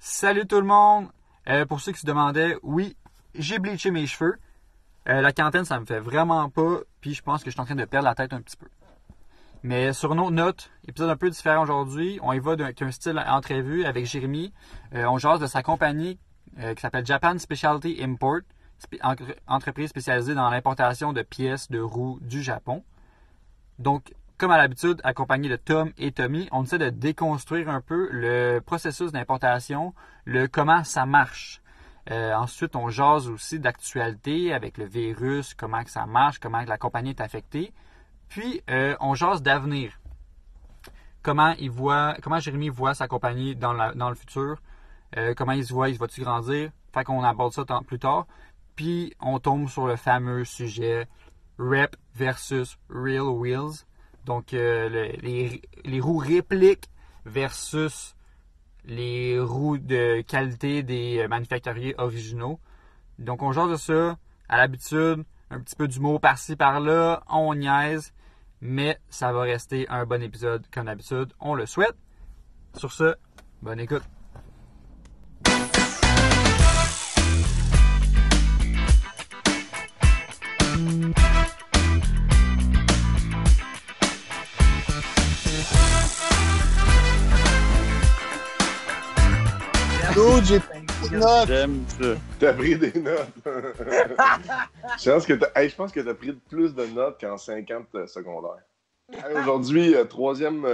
Salut tout le monde! Pour ceux qui se demandaient, oui, j'ai bleaché mes cheveux. La quarantaine, ça me fait vraiment pas, puis je pense que je suis en train de perdre la tête un petit peu. Mais sur une autre note, épisode un peu différent aujourd'hui, on y va d'un style entrevue avec Jérémy. On jase de sa compagnie qui s'appelle Japan Specialty Import, entreprise spécialisée dans l'importation de pièces de roues du Japon. Donc, comme à l'habitude, accompagné de Tom et Tommy, on essaie de déconstruire un peu le processus d'importation, le comment ça marche. Ensuite, on jase aussi d'actualité avec le virus, comment que ça marche, comment que la compagnie est affectée. Puis, on jase d'avenir. Comment Jérémy voit sa compagnie dans le futur. Comment il se va-tu grandir. Fait qu'on aborde ça plus tard. Puis, on tombe sur le fameux sujet Rep versus Real Wheels. Donc, les roues répliques versus les roues de qualité des manufacturiers originaux. Donc, on jase de ça. À l'habitude, un petit peu d'humour par-ci, par-là. On niaise. Mais ça va rester un bon épisode comme d'habitude. On le souhaite. Sur ce, bonne écoute. Dude, j'ai pris des notes. J'aime ça. T'as pris des notes. Je pense que t'as pris plus de notes qu'en 50 secondaires. Aujourd'hui, troisième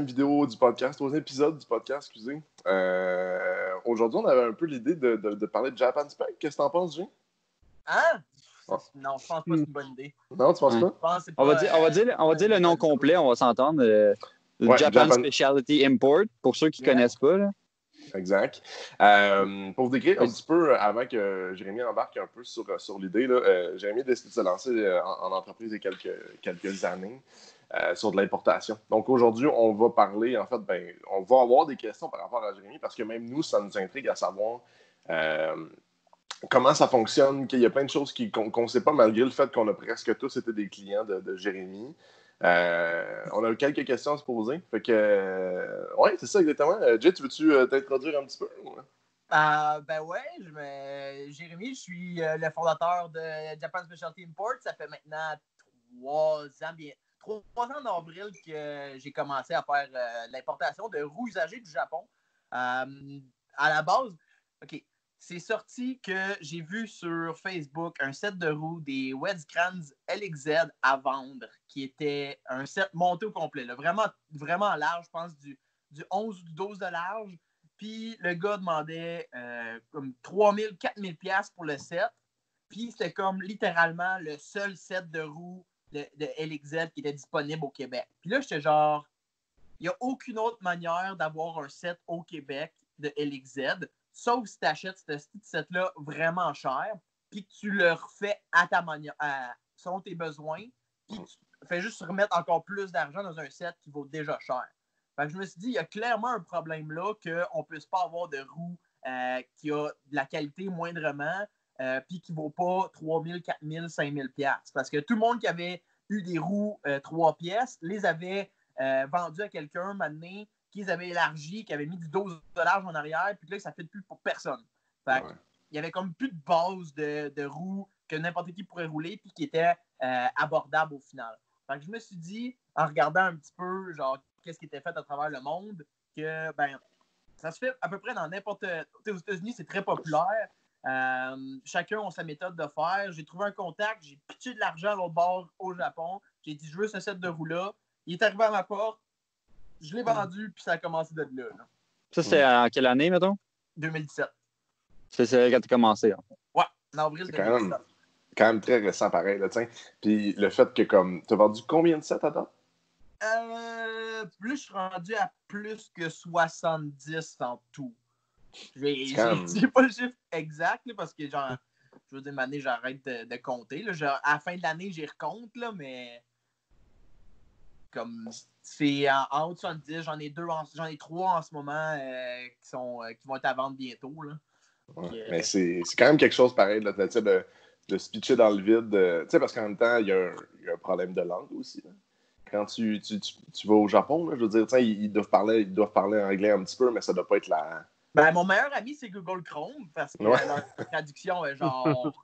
vidéo du podcast, troisième épisode du podcast, excusez. Aujourd'hui, on avait un peu l'idée de parler de Japan Spec. Qu'est-ce que t'en penses, Jean? Hein? Ah. Non, je pense pas que c'est une bonne idée. Non, tu penses Ouais. pas? Je pense que c'est On pas, va dire le nom complet, on va s'entendre. Ouais, Japan Specialty Import, pour ceux qui ne connaissent pas. Là. Exact. Pour vous décrire un petit peu, avant que Jérémy embarque un peu sur l'idée, là, Jérémy a décidé de se lancer en entreprise il y a quelques années sur de l'importation. Donc aujourd'hui, on va parler, en fait, on va avoir des questions par rapport à Jérémy parce que même nous, ça nous intrigue à savoir comment ça fonctionne, qu'il y a plein de choses qu'on ne sait pas malgré le fait qu'on a presque tous été des clients de Jérémy. On a quelques questions à se poser. Fait que, ouais, c'est ça exactement. Jay, tu veux-tu t'introduire un petit peu? Ben ouais, Jérémy, je suis le fondateur de Japan Specialty Import. Ça fait maintenant 3 ans d'avril que j'ai commencé à faire l'importation de roues usagées du Japon. À la base, OK, c'est sorti que j'ai vu sur Facebook un set de roues des Westcrans LXZ à vendre, qui était un set monté au complet, là, vraiment, vraiment large, je pense du 11 ou du 12 de large. Puis le gars demandait comme 3 000, 4 000 $ pour le set. Puis c'était comme littéralement le seul set de roues de LXZ qui était disponible au Québec. Puis là, j'étais genre, il n'y a aucune autre manière d'avoir un set au Québec de LXZ, sauf si tu achètes ce set-là vraiment cher, puis que tu le refais à ta manière, selon tes besoins, puis tu fais juste remettre encore plus d'argent dans un set qui vaut déjà cher. Fait que je me suis dit, il y a clairement un problème là qu'on ne puisse pas avoir de roue qui a de la qualité moindrement, puis qui ne vaut pas 3 000, 4 000, 5 000 $. Parce que tout le monde qui avait eu des roues 3 pièces les avait vendues à quelqu'un maintenant qu'ils avaient élargi, qui avait mis du 12 $ en arrière, puis là, ça ne fait plus pour personne. Fait que, il y avait comme plus de base de roues que n'importe qui pourrait rouler, puis qui était abordable au final. Fait que je me suis dit, en regardant un petit peu, genre, qu'est-ce qui était fait à travers le monde, que, ça se fait à peu près dans n'importe... Aux États-Unis, c'est très populaire. Chacun a sa méthode de faire. J'ai trouvé un contact, j'ai pitché de l'argent à l'autre bord au Japon. J'ai dit, je veux ce set de roues-là. Il est arrivé à ma porte. Je l'ai vendu, puis ça a commencé de là. Ça, c'est en quelle année, mettons? 2017. C'est quand tu as commencé. En fait. Ouais, en avril 2017. Quand même très récent, pareil. Là, puis le fait que, comme, tu as vendu combien de sets à date? Plus je suis rendu à plus que 70 en tout. J'ai pas le chiffre exact, là, parce que, genre, je veux dire, une année, j'arrête de compter. Là. Genre, à la fin de l'année, j'y recompte, là, mais... Comme c'est en haut de 70, j'en ai 3 en ce moment qui vont être à vendre bientôt. Là. Ouais, mais c'est quand même quelque chose pareil là, de se pitcher dans le vide. Parce qu'en même temps, il y a un problème de langue aussi. Là. quand tu vas au Japon, là, je veux dire, ils doivent parler anglais un petit peu, mais ça doit pas être la... Ben, mon meilleur ami, c'est Google Chrome, parce que Ouais. leur traduction est genre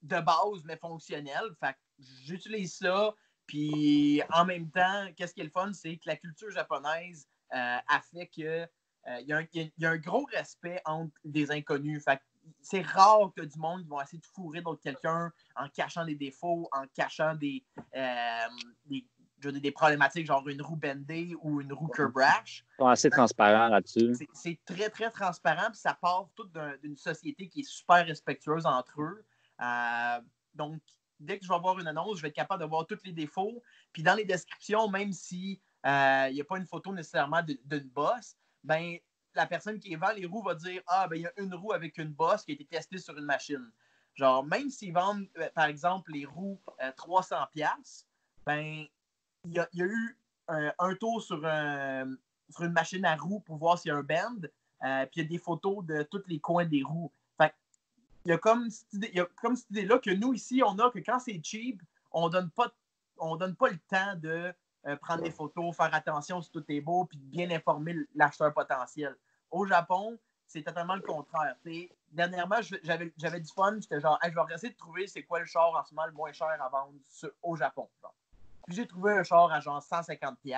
de base, mais fonctionnelle. Fait que j'utilise ça. Puis en même temps, qu'est-ce qui est le fun, c'est que la culture japonaise a fait que il y a un gros respect entre des inconnus. Fait que c'est rare que du monde qui vont essayer de fourrer d'autres quelqu'un en cachant des défauts, en cachant des problématiques, genre une roue bendée ou une roue curb rash. Ils sont assez transparents là-dessus. C'est très, très transparent, puis ça part tout d'une société qui est super respectueuse entre eux. Donc, dès que je vais voir une annonce, je vais être capable de voir tous les défauts. Puis dans les descriptions, même si il n'y a pas une photo nécessairement d'une bosse, ben, la personne qui vend les roues va dire « Ah, ben, il y a une roue avec une bosse qui a été testée sur une machine. » Genre, même s'ils vendent, par exemple, les roues 300$, ben, il y a eu un tour sur une machine à roues pour voir s'il y a un bend, puis il y a des photos de tous les coins des roues. Fait il y a comme cette idée-là que nous, ici, on a que quand c'est cheap, on donne pas le temps de prendre des photos, faire attention si tout est beau, puis de bien informer l'acheteur potentiel. Au Japon, c'est totalement le contraire. Dernièrement, j'avais du fun, j'étais genre, hey, je vais essayer de trouver c'est quoi le char en ce moment le moins cher à vendre au Japon. Genre. Puis j'ai trouvé un char à genre 150$. Puis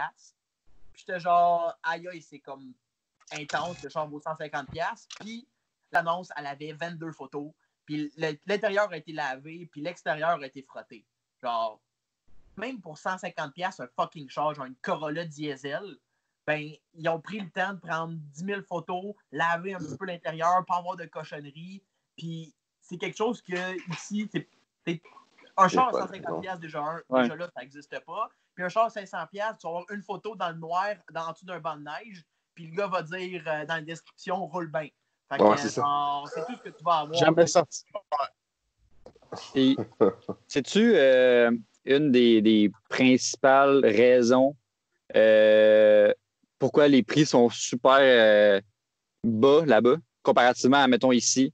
j'étais genre, aïe, c'est comme intense, le char vaut 150$. Puis l'annonce, elle avait 22 photos. Puis l'intérieur a été lavé, puis l'extérieur a été frotté. Genre, même pour 150$, un fucking char, genre une Corolla diesel, ben, ils ont pris le temps de prendre 10 000 photos, laver un petit peu l'intérieur, pas avoir de cochonneries. Puis c'est quelque chose que, ici, c'est un char à 150$ déjà là, ça n'existe pas. Puis un char à 500$, tu vas avoir une photo dans le noir, en dessous d'un banc de neige, puis le gars va dire dans la description, roule bien. Fait que, c'est c'est tout ce que tu vas avoir. Jamais sorti. Et sais-tu une des principales raisons pourquoi les prix sont super bas là-bas, comparativement à, mettons, ici?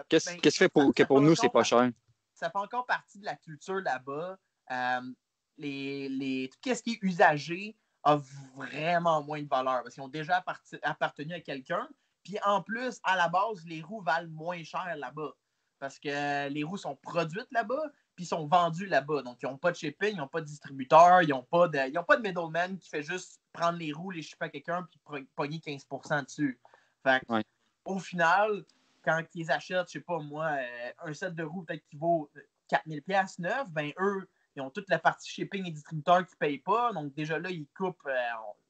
Qu'est-ce qui fait que pour nous, c'est pas cher? Ça fait encore partie de la culture là-bas. Tout ce qui est usagé a vraiment moins de valeur parce qu'ils ont déjà appartenu à quelqu'un. Puis en plus, à la base, les roues valent moins cher là-bas parce que les roues sont produites là-bas puis sont vendues là-bas. Donc, ils n'ont pas de shipping, ils n'ont pas de distributeur, ils n'ont pas de middleman qui fait juste prendre les roues, les shipper à quelqu'un puis pogner 15% dessus. Fait que, au final, quand ils achètent, je sais pas moi, un set de roues peut-être qui vaut 4000$ neuf, ben eux, ils ont toute la partie shipping et distributeur qui ne payent pas. Donc déjà là, ils coupent,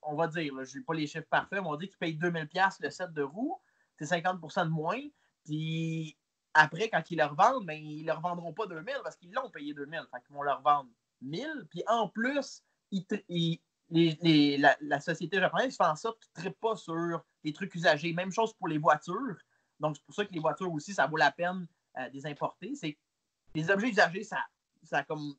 on va dire, je n'ai pas les chiffres parfaits, mais on dit qu'ils payent 2000$ le set de roues. C'est 50% de moins. Puis après, quand ils le revendent, ben, ils ne le revendront pas 2000 parce qu'ils l'ont payé 2000. Fait qu'ils vont leur vendre 1000. Puis en plus, la société japonaise fait en sorte qu'ils ne trippent pas sur les trucs usagés. Même chose pour les voitures. Donc, c'est pour ça que les voitures aussi, ça vaut la peine de les importer. C'est les objets usagés, ça a comme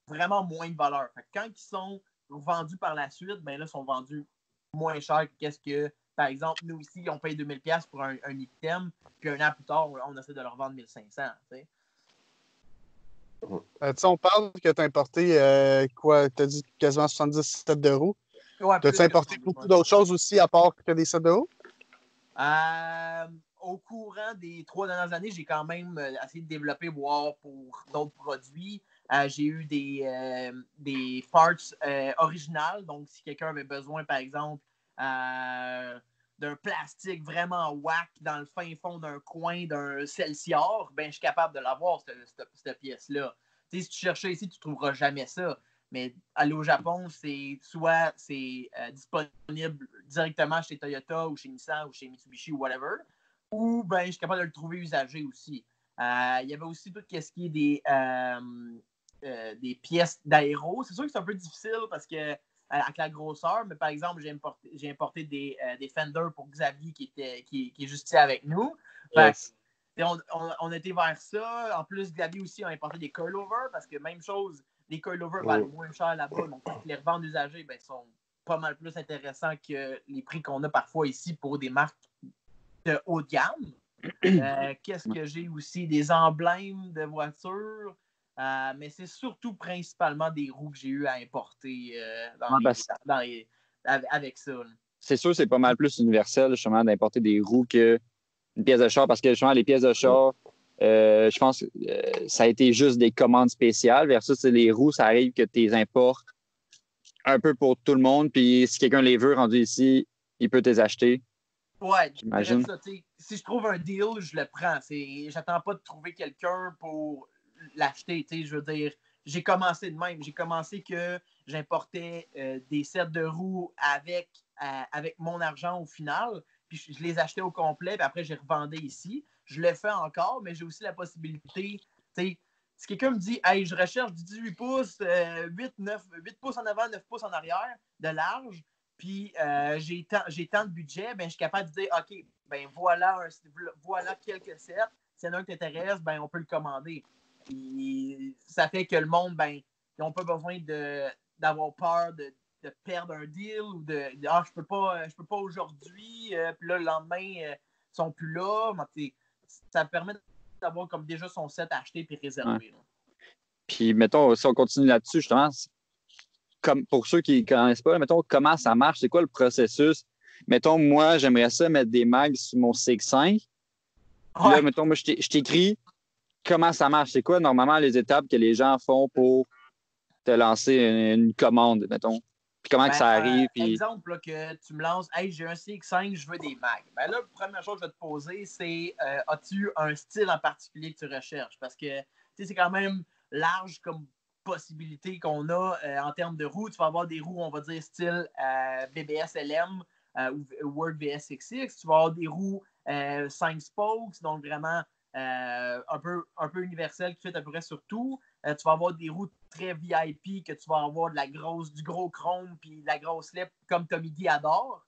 vraiment moins de valeur. Fait que quand ils sont vendus par la suite, ben là, ils sont vendus moins cher que qu'est-ce que, par exemple, nous ici, on paye 2000$ pour un item, puis un an plus tard, on essaie de leur vendre 1500$. On parle que tu as importé tu as dit quasiment 70 sets de roues. Ouais, as-tu importé beaucoup d'autres choses aussi à part que des sets de roues? Au courant des 3 dernières années, j'ai quand même essayé de développer, voire pour d'autres produits. J'ai eu des parts originales. Donc, si quelqu'un avait besoin, par exemple, d'un plastique vraiment whack dans le fin fond d'un coin d'un Celsior, ben, je suis capable de l'avoir, cette pièce-là. Si tu cherchais ici, tu ne trouveras jamais ça. Mais aller au Japon, c'est disponible directement chez Toyota ou chez Nissan ou chez Mitsubishi ou whatever. Ou ben, je suis capable de le trouver usagé aussi. Il y avait aussi tout ce qui est des pièces d'aéro. C'est sûr que c'est un peu difficile parce que avec la grosseur, mais par exemple, j'ai importé des Fender pour Xavier qui est juste ici avec nous. Yes. On était vers ça. En plus, Xavier aussi a importé des coilovers parce que même chose, les coilovers valent moins cher là-bas. Donc, quand ils les revendent usagés, ben, ils sont pas mal plus intéressants que les prix qu'on a parfois ici pour des marques de haut de gamme. Qu'est-ce que j'ai aussi? Des emblèmes de voitures. Mais c'est surtout principalement des roues que j'ai eu à importer avec ça. Là. C'est sûr, c'est pas mal plus universel, justement, d'importer des roues qu'une pièce de char, parce que, justement, les pièces de char, je pense que ça a été juste des commandes spéciales, versus les roues, ça arrive que tu les importes un peu pour tout le monde, puis si quelqu'un les veut rendu ici, il peut te les acheter. Ouais, j'imagine. Ça, si je trouve un deal, je le prends. J'attends pas de trouver quelqu'un pour l'acheter. Je veux dire, j'ai commencé de même. J'ai commencé que j'importais des sets de roues avec mon argent au final, puis je les achetais au complet, puis après, je les revendais ici. Je le fais encore, mais j'ai aussi la possibilité, si quelqu'un me dit, hey, je recherche du 18 pouces, 8 pouces en avant, 9 pouces en arrière, de large, puis j'ai tant de budget, ben, je suis capable de dire, OK, ben voilà quelques sets. S'il y en a un qui t'intéresse, ben, on peut le commander. Puis ça fait que le monde, ben, ils n'ont pas besoin d'avoir peur de perdre un deal ou je peux pas aujourd'hui, puis là, le lendemain, ils sont plus là. Mais, ça permet d'avoir comme déjà son set acheté et réservé. Ouais. Puis, mettons, si on continue là-dessus, justement, comme pour ceux qui ne connaissent pas, mettons, comment ça marche, c'est quoi le processus? Mettons, moi, j'aimerais ça mettre des mags sur mon CX5. Ouais. Là, mettons, moi, je t'écris comment ça marche. C'est quoi, normalement, les étapes que les gens font pour te lancer une commande, mettons? Puis comment que ça arrive? Puis... Exemple, là, que tu me lances, hey, j'ai un CX5, je veux des mags. Ben là, la première chose que je vais te poser, c'est as-tu un style en particulier que tu recherches? Parce que c'est quand même large comme possibilité qu'on a en termes de roues. Tu vas avoir des roues, on va dire, style BBS LM ou Word VSXX. Tu vas avoir des roues 5 spokes, donc vraiment un peu universelles qui fait à peu près sur tout. Tu vas avoir des roues très VIP que tu vas avoir du gros chrome puis de la grosse lip comme Tommy D adore.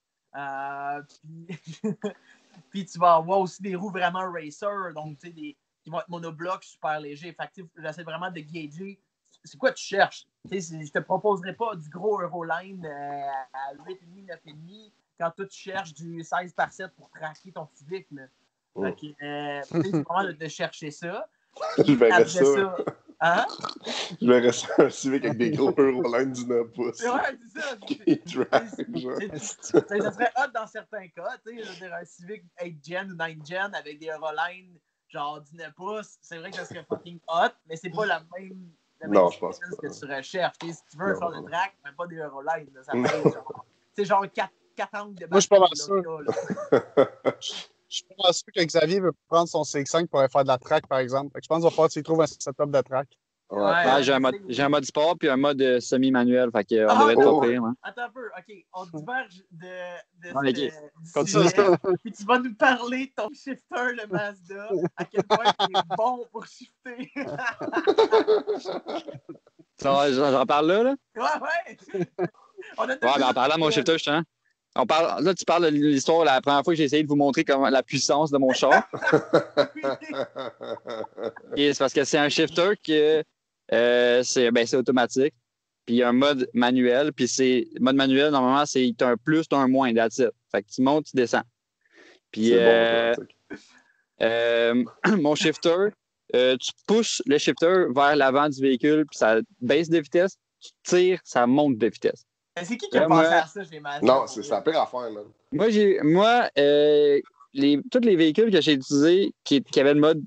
Puis tu vas avoir aussi des roues vraiment racer, donc tu sais, qui vont être monoblocs super légers. Fait que j'essaie vraiment de gager c'est quoi tu cherches. Je te proposerai pas du gros Euroline à 8,5, 9,5 quand toi tu cherches du 16 par 7 pour traquer ton Civic. Là. Fait que, c'est vraiment de chercher ça. Je verrais ça. Hein? Je verrais ça un Civic avec des gros Euroline du 9 pouces. Ouais, c'est ça. Ça serait hot dans certains cas. Je veux dire, un Civic 8 Gen ou 9 Gen avec des Euroline genre 19 pouces, c'est vrai que ça serait fucking hot, mais c'est pas la même. Non, je pense pas. Que tu recherches. Si tu veux un genre de track, mais pas des Euroline. Ça fait genre 4 angles de Moi, je suis pas mal sûr. Je suis pas mal sûr que Xavier veut prendre son CX5 pour aller faire de la track, par exemple. Je pense qu'il va falloir qu'il trouve un setup de track. Ouais, j'ai un mode sport puis un mode semi-manuel. Fait qu'on devrait être pas pire. Hein. Attends un peu. OK, on diverge de Continue. Puis tu vas nous parler de ton shifter, le Mazda, à quel point il est bon pour shifter. J'en parle là? Ouais. En parlant de mon shifter, justement. Là, tu parles de l'histoire la première fois que j'ai essayé de vous montrer la puissance de mon char. Et c'est parce que c'est un shifter que c'est automatique. Puis il y a un mode manuel. Puis le mode manuel, normalement, c'est un plus, un moins, that's it. Fait que tu montes, tu descends. Puis mon shifter, tu pousses le shifter vers l'avant du véhicule, puis ça baisse de vitesse. Tu tires, ça monte de vitesse. C'est qui a pensé à ça, j'ai mal? Non, c'est la pire affaire, man. Tous les véhicules que j'ai utilisés qui avaient le mode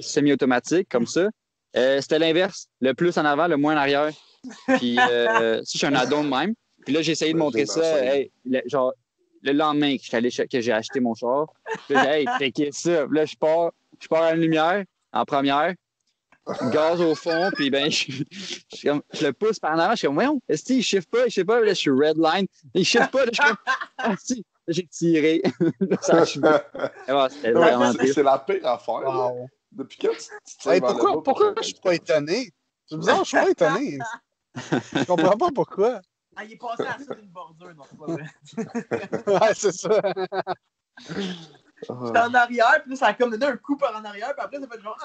semi-automatique, comme ça, c'était l'inverse. Le plus en avant, le moins en arrière. Puis, je suis un add-on même. Puis là, j'ai essayé de montrer ça. Genre, le lendemain que j'ai acheté mon char, là, j'ai checké ça. Puis là, je pars à une lumière, en première. Gaz au fond, puis ben, je le pousse par en avant. Je suis comme, voyons, est-ce qu'il ne shift pas? Je sais pas, là, je suis redline. Il ne shift pas, là, je suis comme, si, j'ai tiré. Ça, c'était vraiment triste. C'est la pire affaire. Wow. Depuis quand tu pourquoi je suis pas étonné? C'est bizarre, je suis pas étonné. Je comprends pas pourquoi. Ah, il est passé à ça d'une bordure, non, c'est pas vrai. Ouais, c'est ça. J'étais en arrière, puis là, ça a comme donné un coup par en arrière, puis après, ça fait genre.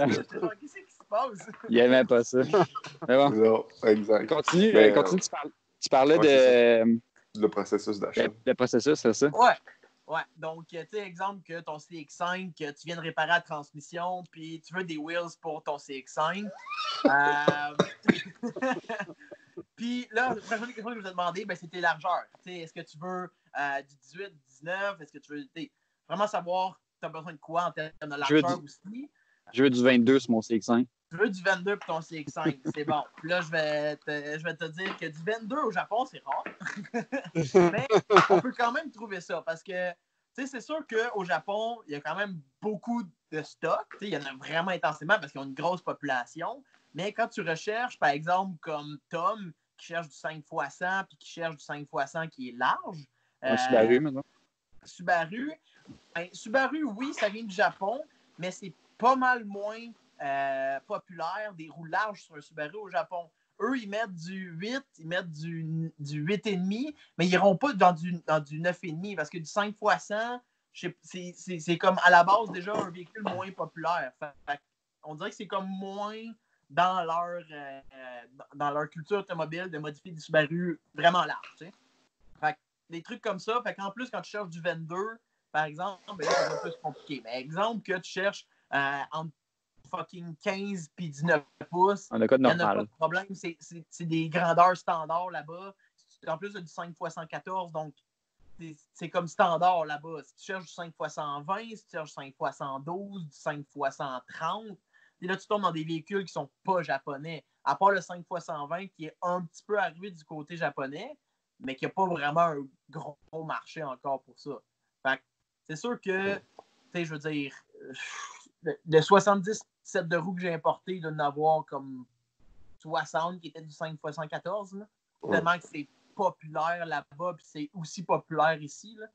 J'étais genre, qu'est-ce qui se passe? Il aimait pas ça. Mais bon. Non, exact. Continue, tu parlais de. Le processus d'achat. Le processus, c'est ça? Ouais. Ouais, donc, tu sais, exemple que ton CX5, que tu viens de réparer la transmission, puis tu veux des wheels pour ton CX5. Puis là, la prochaine question que je vous ai demandé, ben, c'était largeur. Est-ce que tu veux du 18, 19? Est-ce que tu veux vraiment savoir tu as besoin de quoi en termes de largeur aussi? Je veux du 22 sur mon CX5. Tu veux du 22 pour ton CX5, c'est bon. Puis là, je vais te dire que du 22 au Japon, c'est rare. Mais on peut quand même trouver ça parce que c'est sûr qu'au Japon, il y a quand même beaucoup de stock. Il y en a vraiment intensément parce qu'ils ont une grosse population. Mais quand tu recherches, par exemple, comme Tom, qui cherche du 5x100 puis qui cherche du 5x100 qui est large. Un Subaru, maintenant. Subaru, Subaru, oui, ça vient du Japon, mais c'est pas mal moins populaire des roues larges sur un Subaru au Japon. Eux, ils mettent du 8, ils mettent du 8,5, mais ils n'iront pas dans du 9,5 parce que du 5x100, c'est comme à la base déjà un véhicule moins populaire. On dirait que c'est comme moins dans leur culture automobile de modifier des Subaru vraiment larges. T'sais. Fait que, des trucs comme ça. Fait qu'en plus, quand tu cherches du 22, par exemple, ben là, c'est un peu plus compliqué. Mais exemple que tu cherches entre fucking 15 puis 19 pouces, il n'y en a pas de problème. C'est des grandeurs standards là-bas. En plus, il y a du 5x114, donc c'est comme standard là-bas. Si tu cherches du 5x120, si tu cherches du 5x112, du 5x130, et là, tu tombes dans des véhicules qui ne sont pas japonais. À part le 5x120 qui est un petit peu arrivé du côté japonais, mais qui n'a pas vraiment un gros marché encore pour ça. Fait que c'est sûr que, je veux dire, de 70 sets de roues que j'ai importés, il doit y en avoir comme 60 qui étaient du 5x114. Tellement que c'est populaire là-bas, puis c'est aussi populaire ici. Là.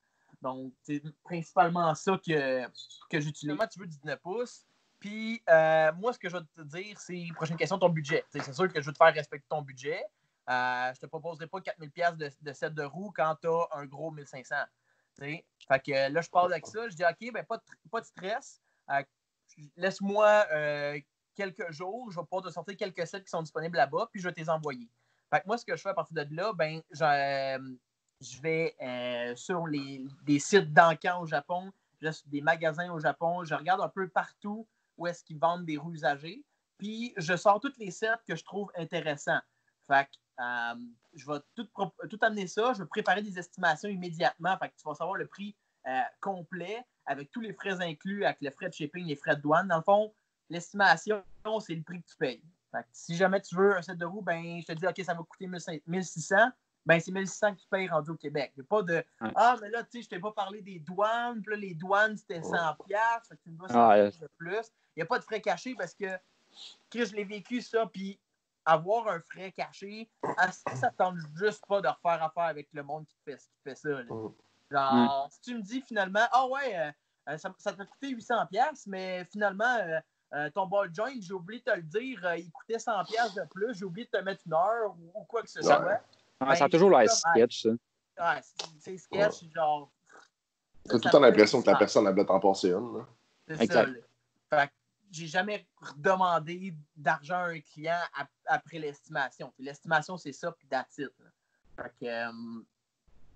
Donc, c'est principalement ça que j'utilise. Finalement, tu veux du 19 pouces. Puis, moi, ce que je vais te dire, c'est, prochaine question, ton budget. T'sais, c'est sûr que je veux te faire respecter ton budget. Je te proposerai pas 4000$ de set de roues quand tu as un gros 1500. T'sais. Fait que là, je parle avec ça. Je dis, OK, ben pas de stress. Laisse-moi quelques jours. Je vais pouvoir te sortir quelques sets qui sont disponibles là-bas, puis je vais te les envoyer. Fait que moi, ce que je fais à partir de là, ben, je vais sur des sites d'encans au Japon, des magasins au Japon. Je regarde un peu partout où est-ce qu'ils vendent des roues usagées. Puis, je sors tous les sets que je trouve intéressants. Fait que je vais tout amener ça. Je vais préparer des estimations immédiatement. Fait que tu vas savoir le prix complet avec tous les frais inclus, avec le frais de shipping, les frais de douane. Dans le fond, l'estimation, c'est le prix que tu payes. Fait que si jamais tu veux un set de roues, ben, je te dis, OK, ça va coûter 1600. Ben, c'est 1600 que tu payes rendu au Québec. Il n'y a pas de Ah, mais là, tu sais, je t'ai pas parlé des douanes. Puis là, les douanes, c'était 100$. Fait que tu me dois 100$ de plus. Il n'y a pas de frais cachés parce que je l'ai vécu ça. Puis avoir un frais caché, ça ne tente juste pas de refaire affaire avec le monde qui te fait ça. Là. Genre, si tu me dis finalement, ça t'a coûté 800$, mais finalement, ton ball joint, j'ai oublié de te le dire, il coûtait 100$ de plus, j'ai oublié de te mettre une heure ou quoi que ce soit. Ben, ça a toujours l'air sketch, ça. Ouais, c'est sketch, genre. T'as tout le temps l'impression que la personne a voulu t'en passer une. Là. C'est ça. Là. Fait que j'ai jamais demandé d'argent à un client après l'estimation. L'estimation, c'est ça, puis that's it. Fait que,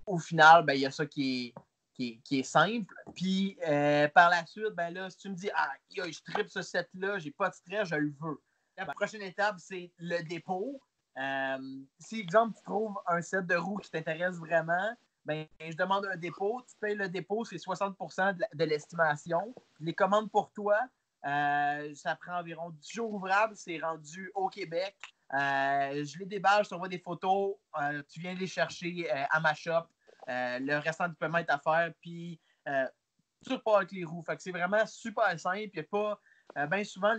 au final, ben, il y a ça qui est simple. Puis, par la suite, ben là, si tu me dis, je tripe ce set-là, j'ai pas de stress, je le veux. La prochaine étape, c'est le dépôt. Si, exemple, tu trouves un set de roues qui t'intéresse vraiment, ben, je demande un dépôt. Tu payes le dépôt, c'est 60% de l'estimation. Je les commande pour toi. Ça prend environ 10 jours ouvrables. C'est rendu au Québec. Je les déballe, je t'envoie des photos. Tu viens les chercher à ma shop. Le restant du paiement est à faire. Puis, tout part avec les roues. Fait que c'est vraiment super simple. Il n'y a pas. Bien souvent,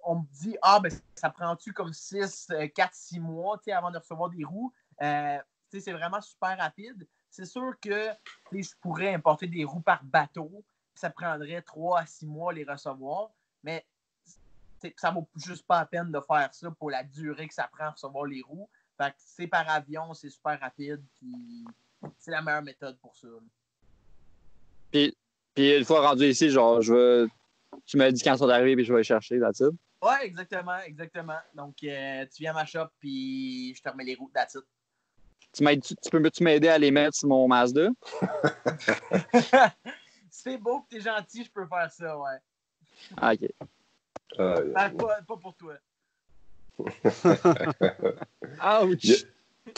on me dit ben, ça prend-tu comme 4-6 mois avant de recevoir des roues. C'est vraiment super rapide. C'est sûr que je pourrais importer des roues par bateau. Ça prendrait 3 à 6 mois à les recevoir. Mais ça ne vaut juste pas la peine de faire ça pour la durée que ça prend à recevoir les roues. Fait que c'est par avion, c'est super rapide. Puis c'est la meilleure méthode pour ça. Puis une fois rendu ici, genre, tu m'as dit quand ils sont arrivés, puis je vais les chercher là-dessus. Ouais, exactement. Donc, tu viens à ma shop, puis je te remets les roues, that's it. Tu peux-tu m'aider à les mettre sur mon Mazda? C'est beau que t'es gentil, je peux faire ça, ouais. Ah, OK. Pas pour toi. Ouch!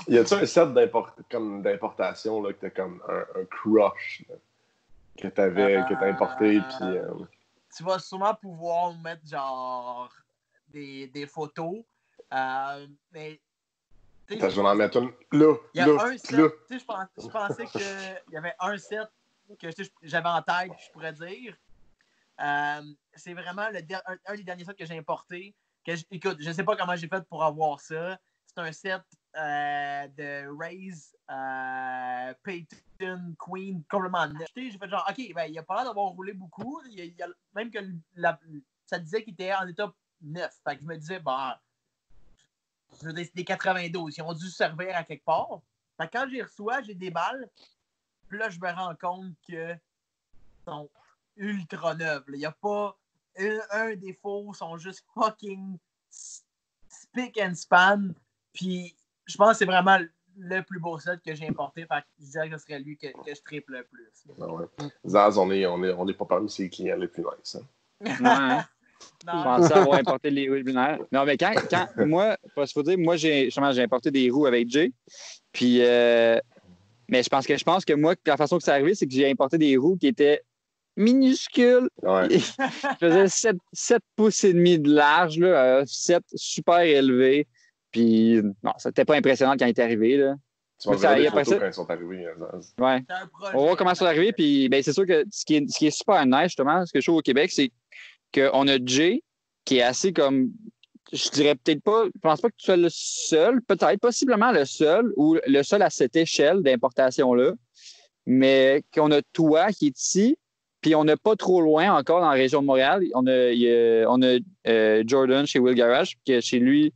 Y a-tu un set d'importation là, que t'as comme un crush là, que t'as importé, puis... Tu vas sûrement pouvoir mettre genre des photos. Mais Je vais en mettre une là, il y a là, un set. là. Je pensais qu'il y avait un set que j'avais en tête, je pourrais dire. C'est vraiment un des derniers sets que j'ai importé. Écoute, je ne sais pas comment j'ai fait pour avoir ça. C'est un set de Raze Peyton Queen complètement neuf. J'ai fait genre, OK, ben, il a pas l'air d'avoir roulé beaucoup. Même que ça disait qu'il était en état neuf. Fait que je me disais, bah, c'est des 92. Ils ont dû servir à quelque part. Fait que quand j'y reçois, j'ai des balles. Puis là, je me rends compte que sont ultra neufs. Il n'y a pas un défaut. Ils sont juste fucking spick and span. Puis je pense que c'est vraiment le plus beau set que j'ai importé. Fait que je dirais que ce serait lui que je triple le plus. Ah ouais. Zaz, on est pas parmi ses clients les plus nice. Hein? Ouais. Je pensais avoir importé les roues binaires. Non, mais quand moi, il faut dire, moi, j'ai importé des roues avec Jay. Puis, mais je pense que moi, la façon que c'est arrivé, c'est que j'ai importé des roues qui étaient minuscules. Ouais. Je faisais 7 pouces et demi de large, là, 7 super élevé. Puis, non, c'était pas impressionnant quand il est arrivé. Là. Tu vas voir les photos quand ils sont arrivés. Zaz. Ouais. On va voir comment ça va arriver. Puis, ben, c'est sûr que ce qui est super nice, justement, ce que je trouve au Québec, c'est qu'on a Jay qui est assez comme, je dirais peut-être pas, je pense pas que tu sois le seul, peut-être, possiblement le seul, ou le seul à cette échelle d'importation-là, mais qu'on a toi qui est ici, puis on n'est pas trop loin encore dans la région de Montréal. On a Jordan chez Will Garage, que chez lui,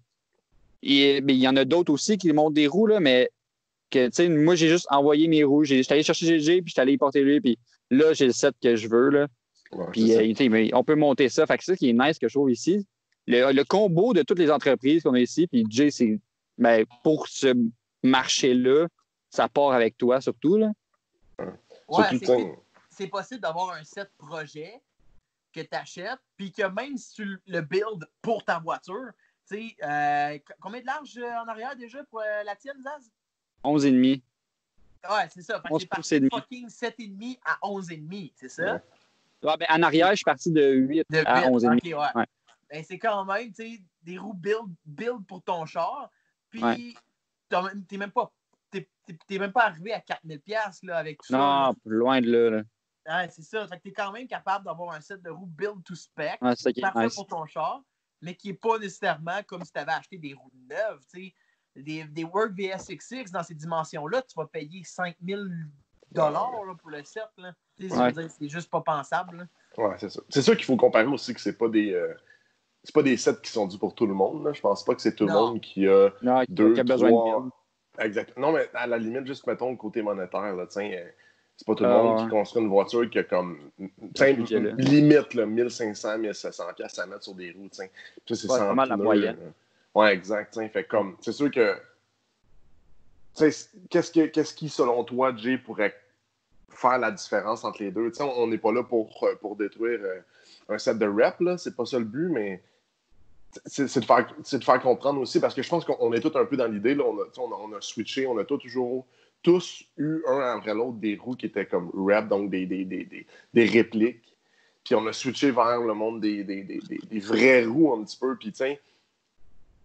il y en a d'autres aussi qui montent des roues, là, mais que, tu sais, moi, j'ai juste envoyé mes roues. J'étais allé chercher GG, puis j'étais allé y porter lui, puis là, j'ai le set que je veux, là. Ouais, Puis, on peut monter ça. Fait que c'est ça qui est nice que je trouve ici. Le combo de toutes les entreprises qu'on a ici, puis Jay, c'est ben, pour ce marché-là, ça part avec toi surtout. Là. Ouais, c'est possible d'avoir un set projet que tu achètes, puis que même si tu le build pour ta voiture, tu sais, combien de large en arrière déjà pour la tienne, Zaz? 11,5. Ouais, c'est ça. Fait que c'est parti de fucking 7,5 à 11,5, c'est ça? Ouais. Ouais, ben, en arrière, je suis parti de 8 à 11,5. OK, ouais. Ben, c'est quand même, tu sais, des roues build pour ton char, puis t'es même pas arrivé à 4 000$ là, avec tout ça. Non, loin de là. Ouais, c'est ça. Fait que t'es quand même capable d'avoir un set de roues build to spec, c'est parfait nice. pour ton char, mais qui n'est pas nécessairement comme si tu avais acheté des roues neuves. T'sais. Des Work VSX6 dans ces dimensions-là, tu vas payer 5 000$ là, pour le set. Là. Je veux dire, c'est juste pas pensable. Là. Ouais, c'est ça. C'est sûr qu'il faut comparer aussi que c'est pas des sets qui sont dus pour tout le monde. Là. Je pense pas que c'est tout le monde qui a besoin de Exactement. Non, mais à la limite, juste mettons le côté monétaire. Là, c'est pas tout le monde qui construit une voiture qui a comme limite là, 1500, 1700$ à mettre sur des roues. Ça, c'est pas mal la moyenne. Ouais, exact. Fait comme, c'est sûr que qu'est-ce qui, selon toi, Jay, pourrait faire la différence entre les deux? On n'est pas là pour détruire un set de rep, là. C'est pas ça le but, mais c'est de faire comprendre aussi, parce que je pense qu'on est tous un peu dans l'idée, là, on a switché, on a tous eu un après l'autre des roues qui étaient comme rep, donc des répliques, puis on a switché vers le monde des vraies roues un petit peu, puis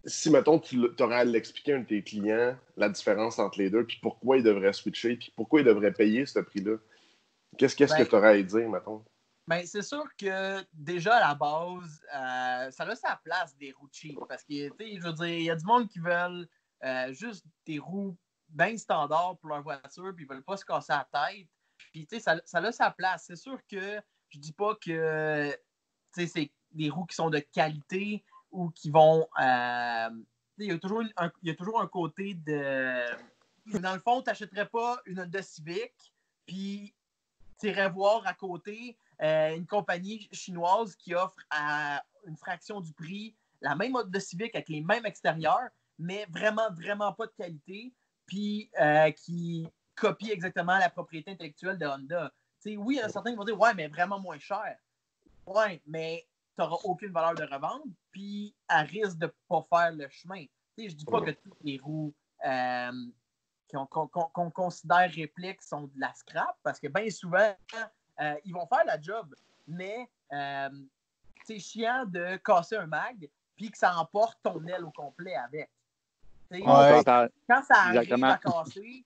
si, mettons, tu aurais à l'expliquer à un de tes clients, la différence entre les deux, puis pourquoi ils devraient switcher, puis pourquoi ils devraient payer ce prix-là, qu'est-ce que tu aurais à dire, mettons? Ben, c'est sûr que déjà à la base, ça a sa place des roues cheap. Parce que, je veux dire, il y a du monde qui veulent juste des roues bien standards pour leur voiture, puis ils veulent pas se casser la tête. Puis, ça a sa place. C'est sûr que je dis pas que c'est des roues qui sont de qualité ou qui vont. Il y a toujours un côté de. Dans le fond, tu n'achèterais pas une Honda Civic, puis tu irais voir à côté une compagnie chinoise qui offre à une fraction du prix la même Honda Civic avec les mêmes extérieurs, mais vraiment, vraiment pas de qualité. puis qui copie exactement la propriété intellectuelle de Honda. T'sais, oui, il y en a certains qui vont dire « Ouais, mais vraiment moins cher. » Ouais, mais tu n'auras aucune valeur de revente, puis elle risque de ne pas faire le chemin. Je ne dis pas que toutes les roues qu'on considère répliques sont de la scrap, parce que bien souvent, ils vont faire la job, mais c'est chiant de casser un mag puis que ça emporte ton aile au complet avec. Ouais. Quand ça arrive Exactement. à casser,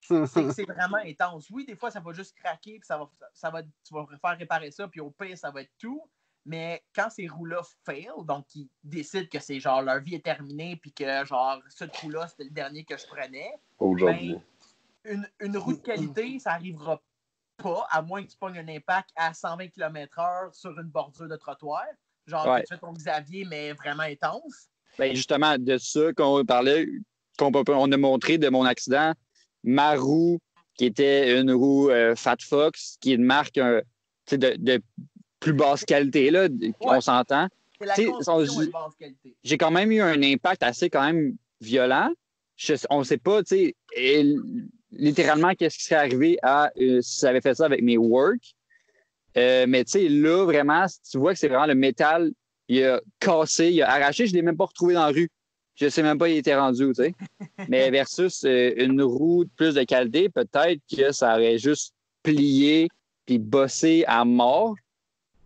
c'est que c'est vraiment intense. Oui, des fois, ça va juste craquer, puis tu vas faire réparer ça, puis au pire, ça va être tout. Mais quand ces roues-là fail, donc ils décident que c'est genre leur vie est terminée, puis que genre ce trou-là, c'était le dernier que je prenais, aujourd'hui. Ben, une roue de qualité, ça n'arrivera pas, à moins que tu pognes un impact à 120 km/h sur une bordure de trottoir. Genre que tu fais ton Xavier, mais vraiment intense. Ben justement, de ça qu'on parlait, on a montré de mon accident, ma roue, qui était une roue Fat Fox, qui est une marque de plus basse qualité, là, on s'entend. C'est la construction de basse qualité. J'ai quand même eu un impact assez quand même violent. On ne sait pas, tu sais, littéralement, qu'est-ce qui serait arrivé si j'avais fait ça avec mes works. Mais tu sais, là, vraiment, tu vois que c'est vraiment le métal, il a cassé, il a arraché, je ne l'ai même pas retrouvé dans la rue. Je ne sais même pas il était rendu, tu sais. Mais versus une roue de plus de qualité, peut-être que ça aurait juste plié puis bossé à mort.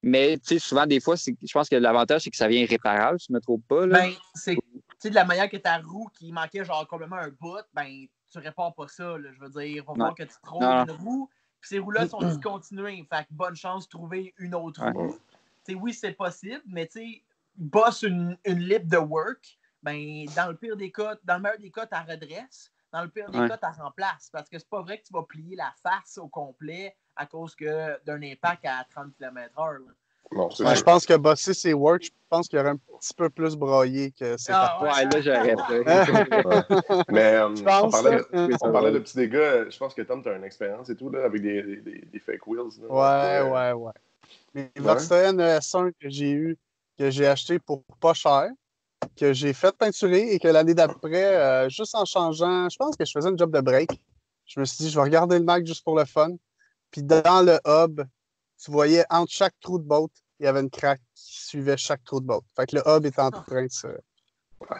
Mais tu sais, souvent, des fois, je pense que l'avantage, c'est que ça vient réparable, si je ne me trompe pas. Là. Ben, c'est de la manière que ta roue qui manquait genre complètement un bout, ben, tu répares pas ça. Là, je veux dire, il va falloir que tu trouves une roue. Puis ces roues-là sont discontinuées. Fait que bonne chance de trouver une autre roue. T'sais, oui, c'est possible, mais tu sais, bosse une lip de work, ben, dans le pire des cas, dans le meilleur des cas, tu la redresses. Dans le pire des cas, tu la remplaces. Parce que c'est pas vrai que tu vas plier la face au complet à cause d'un impact à 30 km/h. Non, je pense que bosser ses work, je pense qu'il y aurait un petit peu plus broyé que c'est là, j'aurais fait. Mais on parlait pense. de petits dégâts. Je pense que Tom, tu as une expérience et tout là, avec des fake wheels. Là, Ouais. Les Verstappen S1 que j'ai eu, que j'ai acheté pour pas cher, que j'ai fait peinturer et que l'année d'après, juste en changeant, je pense que je faisais une job de break. Je me suis dit, je vais regarder le Mac juste pour le fun. Puis dans le hub, tu voyais entre chaque trou de bolt, il y avait une craque qui suivait chaque trou de bolt. Fait que le hub est en train de se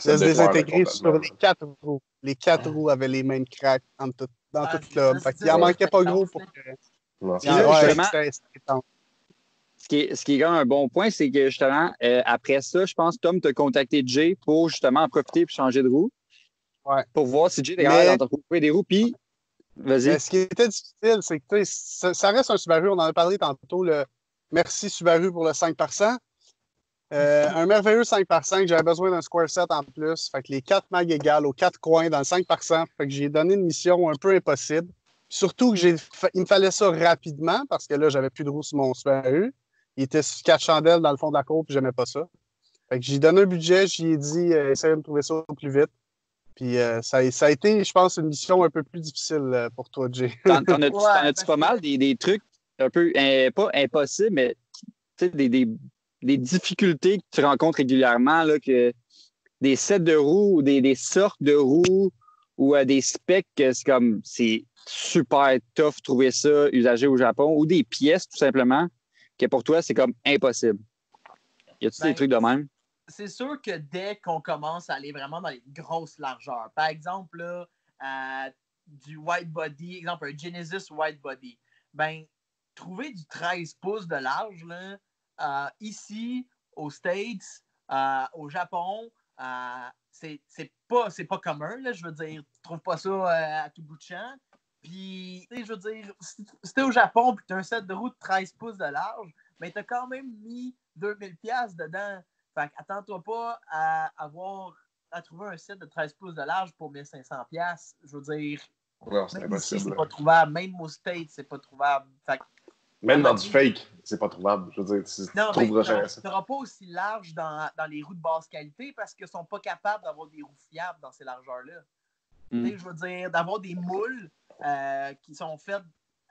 désintégrer sur les 4 roues. Les 4 roues avaient les mêmes craques dans tout le hub. Fait qu'il en manquait pas gros pour que. Ce qui est quand même un bon point, c'est que justement, après ça, je pense que Tom t'a contacté Jay pour justement en profiter et changer de roue. Ouais. Pour voir si Jay derrière d'en trouver des roues. Puis, vas-y. Mais ce qui était difficile, c'est que ça reste un Subaru. On en a parlé tantôt. Merci Subaru pour le 5%. Un merveilleux 5%. J'avais besoin d'un square set en plus. Fait que les 4 mags égales aux 4 coins dans le 5%. Fait que j'ai donné une mission un peu impossible. Surtout que il me fallait ça rapidement parce que là, j'avais plus de roues sur mon Subaru. Il était sur 4 chandelles dans le fond de la cour, puis j'aimais pas ça. Fait que j'ai donné un budget, j'y ai dit, essaye de me trouver ça au plus vite. Puis ça a été, je pense, une mission un peu plus difficile pour toi, Jay. T'en as-tu pas mal des trucs un peu, pas impossibles, mais des difficultés que tu rencontres régulièrement, là, que des sets de roues ou des sortes de roues ou des specs que c'est super tough trouver ça usagé au Japon ou des pièces, tout simplement, que pour toi, c'est comme impossible. Y a-t-il des trucs de même? C'est sûr que dès qu'on commence à aller vraiment dans les grosses largeurs, par exemple, là, du white body, exemple un Genesis white body, ben, trouver du 13 pouces de large, là, ici, aux States, au Japon, c'est pas commun, là, je veux dire, tu trouves pas ça à tout bout de champ. Puis, je veux dire, si t'es au Japon et tu as un set de roue de 13 pouces de large, mais tu as quand même mis 2000$ dedans. Fait attends-toi pas à trouver un set de 13 pouces de large pour 1500$. Je veux dire, non, c'est même impossible. ici, c'est pas trouvable. Même au States, c'est pas trouvable. Fait, même dans du fake, c'est pas trouvable. Je veux dire, tu trouveras jamais ça. Tu n'auras pas aussi large dans les roues de basse qualité parce qu'ils sont pas capables d'avoir des roues fiables dans ces largeurs-là. Je veux dire, d'avoir des moules qui sont faites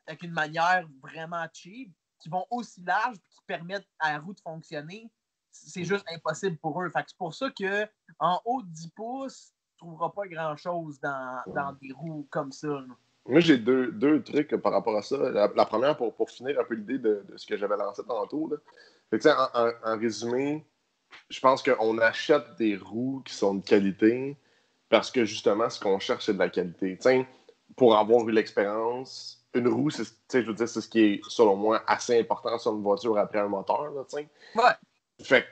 avec une manière vraiment cheap, qui vont aussi large et qui permettent à la roue de fonctionner, c'est juste impossible pour eux. Fait que c'est pour ça qu'en haut de 10 pouces, trouveras pas grand-chose dans des roues comme ça. Là. Moi, j'ai deux trucs par rapport à ça. La première, pour finir un peu l'idée de ce que j'avais lancé tantôt. Là. Fait que, en résumé, je pense qu'on achète des roues qui sont de qualité parce que justement, ce qu'on cherche, c'est de la qualité. T'sais, pour avoir eu l'expérience, une roue, je veux dire, c'est ce qui est, selon moi, assez important sur une voiture après un moteur. Là, ouais. Fait que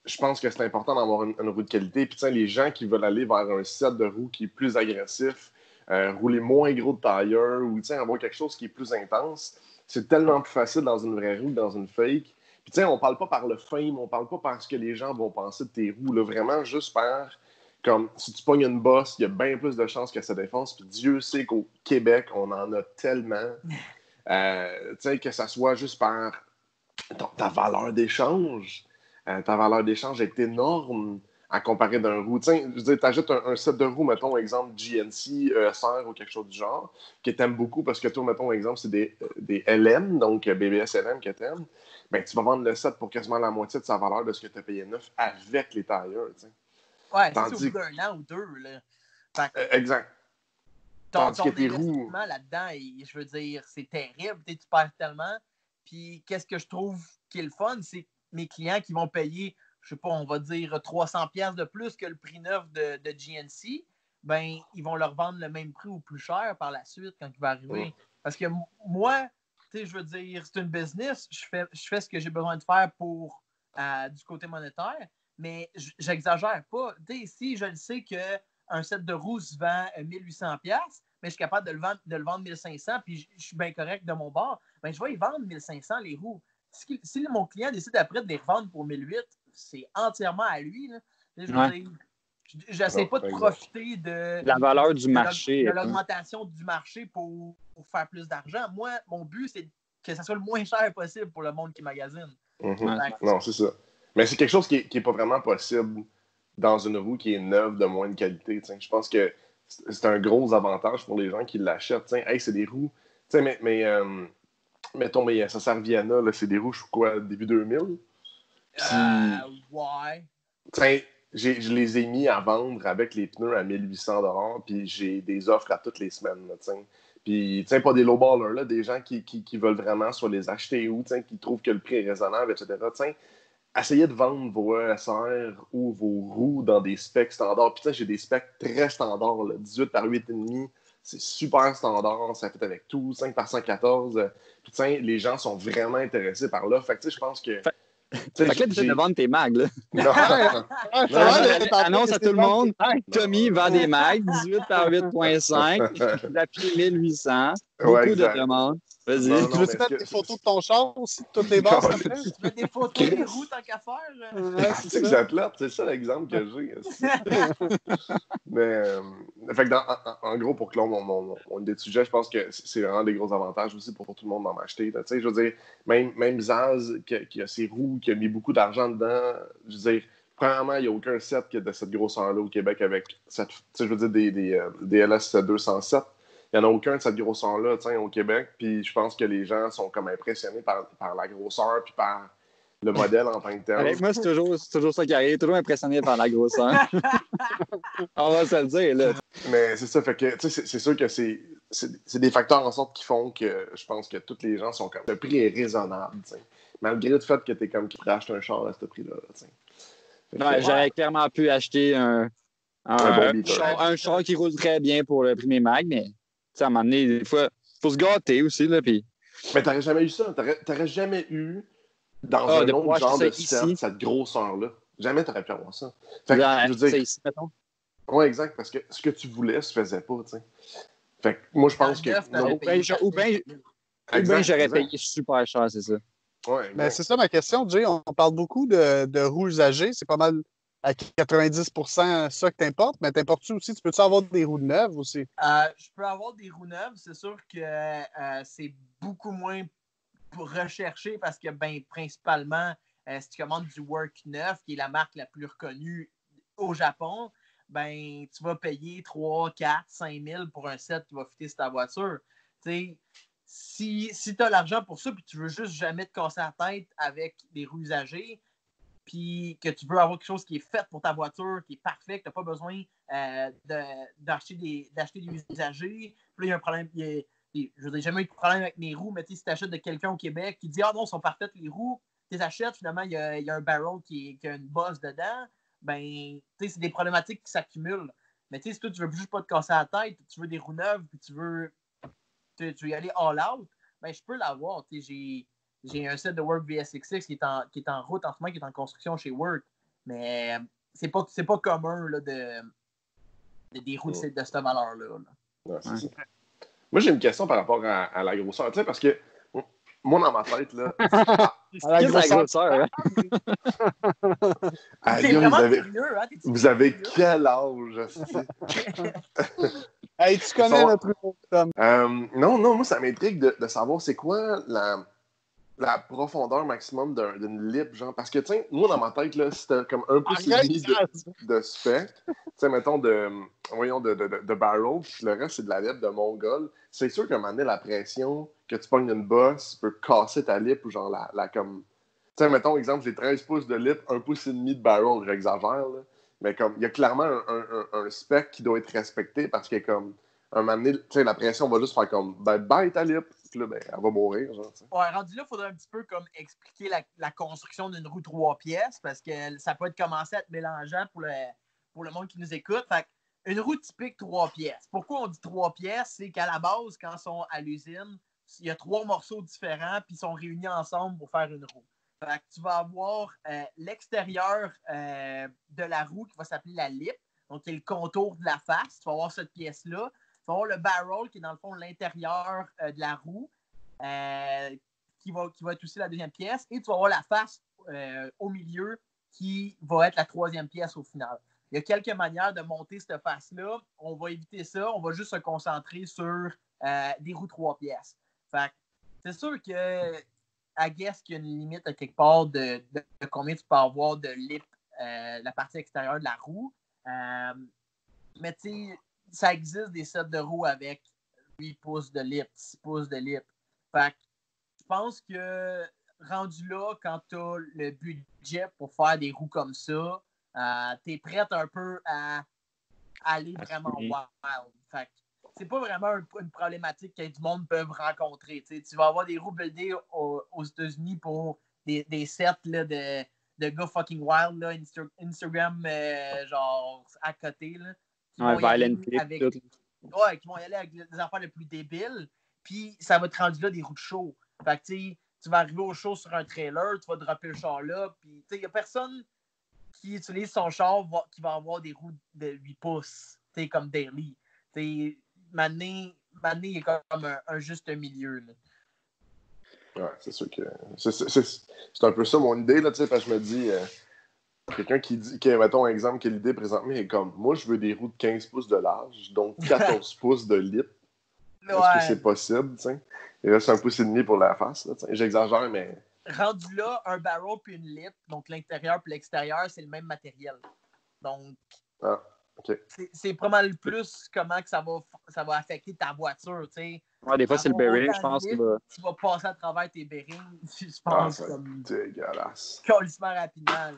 je pense que c'est important d'avoir une roue de qualité. Puis, les gens qui veulent aller vers un set de roues qui est plus agressif, rouler moins gros de tailleur ou avoir quelque chose qui est plus intense, c'est tellement plus facile dans une vraie roue que dans une fake. Puis, on parle pas par le fame, on parle pas par ce que les gens vont penser de tes roues, là, vraiment juste par, comme, si tu pognes une bosse, il y a bien plus de chances que ça défonce. Puis Dieu sait qu'au Québec, on en a tellement, que ça soit juste par ta valeur d'échange. Ta valeur d'échange est énorme à comparer d'un roue. Je veux dire, tu achètes un set de roues, mettons, exemple, GNC, ESR ou quelque chose du genre, que tu aimes beaucoup parce que toi, mettons, exemple, c'est des LM, donc BBS LM que tu aimes. Ben, tu vas vendre le set pour quasiment la moitié de sa valeur de ce que tu as payé neuf avec les tailleurs. Ouais, c'est au bout d'un an ou deux. Là. Exact. Ton investissement là-dedans, je veux dire, c'est terrible. Tu perds tellement. Puis, qu'est-ce que je trouve qui est le fun, c'est mes clients qui vont payer, je sais pas, on va dire 300$ de plus que le prix neuf de GNC, ben, ils vont leur vendre le même prix ou plus cher par la suite quand il va arriver. Parce que moi, tu sais, je veux dire, c'est une business, je fais ce que j'ai besoin de faire pour du côté monétaire, mais j'exagère pas. Tu sais, si je le sais qu'un set de roues se vend 1800$, mais je suis capable de le vendre 1500$, puis je suis bien correct de mon bord, ben, je vais y vendre 1500$ les roues. Si mon client décide après de les revendre pour 1008$, c'est entièrement à lui. Là. Je n'essaie pas de profiter de la valeur du marché. De l'augmentation du marché pour faire plus d'argent. Moi, mon but, c'est que ça soit le moins cher possible pour le monde qui magasine. Non, c'est ça. Mais c'est quelque chose qui est pas vraiment possible dans une roue qui est neuve de moindre qualité. T'sais. Je pense que c'est un gros avantage pour les gens qui l'achètent. Hey, c'est des roues. Mettons, mes SSR Viana, là, c'est des roues, je sais quoi, début 2000. Ouais. Je les ai mis à vendre avec les pneus à 1800$, puis j'ai des offres à toutes les semaines. Là, puis, pas des low-ballers, là, des gens qui veulent vraiment soit les acheter ou qui trouvent que le prix est raisonnable, etc. Essayez de vendre vos ESR ou vos roues dans des specs standards. Puis, j'ai des specs très standards, là, 18 par 8,5. C'est super standard, ça fait avec tout, 5 par 114. Puis, les gens sont vraiment intéressés par là. Fait que, je pense que. Fait que là, tu essaies de vendre tes mags, là. Non. Annonce à tout le monde. Tommy vend des mags, 18 par 8.5, l'appli 1800. Beaucoup de demandes. Vas-y. Tu veux-tu mettre des photos de ton char aussi, de toutes les bases? Tu mets des photos des roues tant qu'à faire? C'est que j'athlète, c'est ça l'exemple que j'ai. Mais, fait que en gros, pour clore mon idée de sujet, je pense que c'est vraiment des gros avantages aussi pour tout le monde d'en acheter. Tu sais, je veux dire, même Zaz, qui a ses roues, qui a mis beaucoup d'argent dedans, je veux dire, premièrement, il n'y a aucun set qui est de cette grosseur-là au Québec avec cette, je veux dire, des LS 207. Il n'y en a aucun de cette grosseur-là au Québec. Puis je pense que les gens sont comme impressionnés par la grosseur puis par le modèle en tant que tel. Avec moi, c'est toujours ça qui arrive. Toujours impressionné par la grosseur. On va se le dire, là. Mais c'est ça. Fait que c'est sûr que c'est des facteurs en sorte qui font que je pense que tous les gens sont comme... Le prix est raisonnable, t'sais. Malgré le fait que tu es comme qui pourrait acheter un char à ce prix-là. J'aurais clairement pu acheter un char qui roule très bien pour le premier mag, mais à un moment donné, des fois, il faut se gâter aussi. Là, puis... Mais t'aurais jamais eu ça. T'aurais jamais eu dans un autre genre de set cette grosseur-là. Jamais t'aurais pu avoir ça. Fait que, je veux dire, c'est ici, mettons. Ouais, exact, parce que ce que tu voulais se faisait pas, tu sais. Fait que moi, je pense que... Ou bien j'aurais payé super cher, c'est ça. Ouais, mais c'est ça ma question, Jay. On parle beaucoup de roues usagées. C'est pas mal à 90% ça que t'importes, mais t'importes-tu aussi? Tu peux-tu avoir des roues neuves aussi? Je peux avoir des roues neuves. C'est sûr que c'est beaucoup moins recherché parce que, ben, principalement, si tu commandes du Work 9, qui est la marque la plus reconnue au Japon, ben, tu vas payer 3, 4, 5 000 pour un set qui va fitter sur ta voiture. Tu sais, si tu as l'argent pour ça puis tu veux juste jamais te casser la tête avec des roues usagées, puis que tu veux avoir quelque chose qui est fait pour ta voiture, qui est parfait, que tu n'as pas besoin d'acheter des usagers. Puis là, il y a un problème. Je n'ai jamais eu de problème avec mes roues, mais si tu achètes de quelqu'un au Québec qui dit « Ah non, elles sont parfaites les roues », tu les achètes, finalement, il y a un barrel qui a une bosse dedans, ben, c'est des problématiques qui s'accumulent. Mais si toi, tu veux juste pas te casser la tête, tu veux des roues neuves, puis tu veux y aller all out, ben, je peux l'avoir. J'ai un set de Work VSX6 qui est en route en ce moment, qui est en construction chez Work. Mais c'est pas commun là, des roues de cette valeur-là. Ouais, c'est ça. Moi, j'ai une question par rapport à la grosseur. Tu sais, parce que moi, dans ma tête, là. À la grosseur. T'es vraiment curieux, hein? Vous avez quel âge? Hey, tu connais notre nouveau Tom. Non, moi, ça m'intrigue de savoir c'est quoi la profondeur maximum d'une lip, genre. Parce que, tu sais, moi, dans ma tête, là, c'était comme un pouce et demi de spec. Tu sais, mettons, de barrel, puis le reste, c'est de la lip de Mongol. C'est sûr qu'à un moment donné, la pression, que tu pognes une bosse, peut casser ta lip ou genre la comme... Tu sais, mettons, exemple, j'ai 13 pouces de lip, 1 pouce et demi de barrel, j'exagère, là. Mais comme, il y a clairement un spec qui doit être respecté parce que, comme, un moment donné, tu sais, la pression va juste faire comme, bye ta lip, puis là, elle va mourir, genre, t'sais. Ouais, rendu là, il faudrait un petit peu comme expliquer la construction d'une roue 3 pièces parce que ça peut être commencé à être mélangeant pour le monde qui nous écoute. Fait une roue typique 3 pièces. Pourquoi on dit 3 pièces? C'est qu'à la base, quand ils sont à l'usine, il y a 3 morceaux différents puis ils sont réunis ensemble pour faire une roue. Fait que tu vas avoir l'extérieur de la roue qui va s'appeler la lip, donc qui est le contour de la face. Tu vas avoir cette pièce-là. Tu vas avoir le barrel qui est dans le fond l'intérieur de la roue, qui va être aussi la deuxième pièce. Et tu vas avoir la face au milieu qui va être la troisième pièce au final. Il y a quelques manières de monter cette face-là. On va éviter ça. On va juste se concentrer sur des roues 3 pièces. Fait c'est sûr que I guess qu'il y a une limite à quelque part de combien tu peux avoir de lip, la partie extérieure de la roue. Mais tu sais, ça existe des sets de roues avec 8 pouces de lip, 6 pouces de lip. Fait que je pense que rendu là, quand tu as le budget pour faire des roues comme ça, tu es prête un peu à aller vraiment wild. Fait que c'est pas vraiment une problématique que du monde peut rencontrer. T'sais, tu vas avoir des roues buildées aux États-Unis pour des sets là, de gars fucking wild, là, Instagram genre à côté. Là, qui vont y aller avec, qui vont y aller avec des affaires les plus débiles. Puis ça va te rendre là des roues de show. Fait que tu vas arriver au show sur un trailer, tu vas dropper le char là. Puis il n'y a personne qui utilise son char qui va avoir des roues de 8 pouces, comme daily. Mané, il est comme un juste milieu. Là. Ouais, c'est sûr que. C'est un peu ça mon idée, là, parce que je me dis. Quelqu'un qui dit, mettons un exemple, que l'idée présentement est comme moi, je veux des roues de 15 pouces de large, donc 14 pouces de lip. Ouais. Est-ce que c'est possible, tu sais? Et là, c'est 1 pouce et demi pour la face, là, j'exagère, mais. Rendu là, un barrel puis une lip, donc l'intérieur puis l'extérieur, c'est le même matériel. Donc. Ah. Okay. C'est pas le plus comment que ça va affecter ta voiture, tu sais. Ouais, des fois, c'est le bearing, je pense. Tu vas passer à travers tes bearings, je pense. Comme dégueulasse. Colissement rapidement.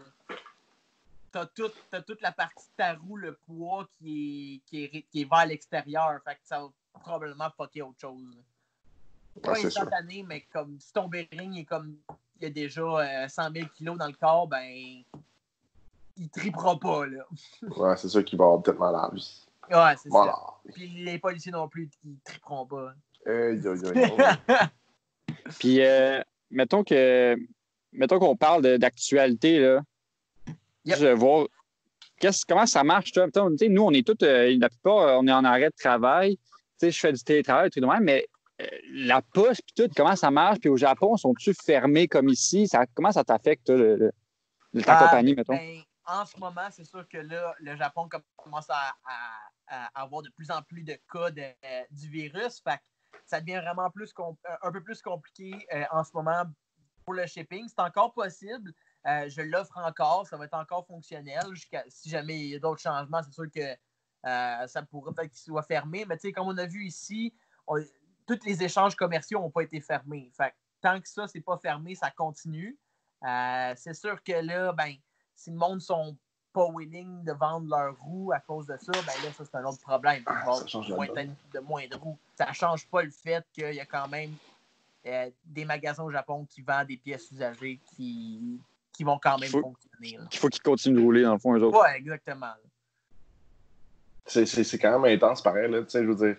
T'as toute la partie de ta roue, le poids qui est vers l'extérieur. Fait que ça va probablement fucker autre chose. Pas instantané, mais comme si ton bearing est comme il y a déjà 100 000 kilos dans le corps, ben il tripera pas, là. Ouais, c'est sûr qu'il va avoir peut-être mal à la vie. Ouais, c'est ça. Puis les policiers non plus, ils triperont pas. Puis, mettons qu'on parle d'actualité, là. Yep. Je veux voir comment ça marche, toi. Nous, on est tous, la plupart, on est en arrêt de travail. Je fais du télétravail, tout de même, mais la poste, puis tout, comment ça marche? Puis au Japon, sont-ils fermés comme ici? Comment ça t'affecte, ta compagnie, mettons? Ben, en ce moment, c'est sûr que là, le Japon commence à avoir de plus en plus de cas du virus. Fait que ça devient vraiment un peu plus compliqué en ce moment pour le shipping. C'est encore possible. Je l'offre encore. Ça va être encore fonctionnel. Si jamais il y a d'autres changements, c'est sûr que ça pourrait peut-être qu'il soit fermé. Mais comme on a vu ici, tous les échanges commerciaux n'ont pas été fermés. Fait que, tant que ça, c'est pas fermé, ça continue. C'est sûr que là, ben, si le monde ne sont pas willing de vendre leurs roues à cause de ça, ben là, ça, c'est un autre problème. Ça change la donne. De moins de roues. Ça ne change pas le fait qu'il y a quand même des magasins au Japon qui vendent des pièces usagées qui vont quand même fonctionner. Il faut qu'ils continuent de rouler, dans le fond, eux autres. Ouais, exactement. C'est quand même intense, pareil. Là, je veux dire,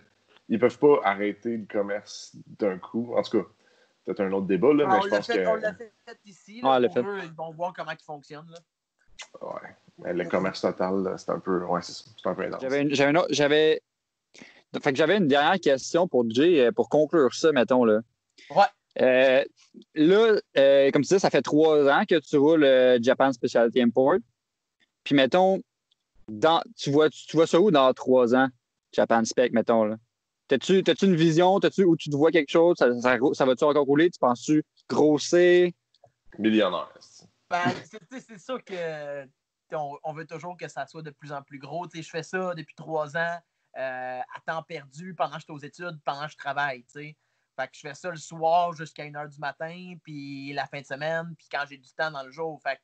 ils peuvent pas arrêter le commerce d'un coup. En tout cas, peut-être un autre débat, là, mais je pense que... On l'a fait ici. Là, pour eux, ils vont voir comment ils fonctionnent. Là. Ouais. Mais le commerce total, là, c'est un peu... Ouais, c'est un peu intense. J'avais une dernière question pour Jay, pour conclure ça, mettons, là. Ouais. Comme tu dis, ça fait 3 ans que tu roules Japan Specialty Import. Puis, mettons, tu vois ça où dans 3 ans, Japan Spec, mettons, là? T'as-tu une vision? Où tu te vois quelque chose? Ça va-tu encore rouler? Tu penses-tu grossir? Millionnaire. Ben, c'est sûr que on veut toujours que ça soit de plus en plus gros. Je fais ça depuis 3 ans à temps perdu pendant que je suis aux études, pendant que je travaille. T'sais. Fait que je fais ça le soir jusqu'à 1h du matin, puis la fin de semaine, puis quand j'ai du temps dans le jour. Fait que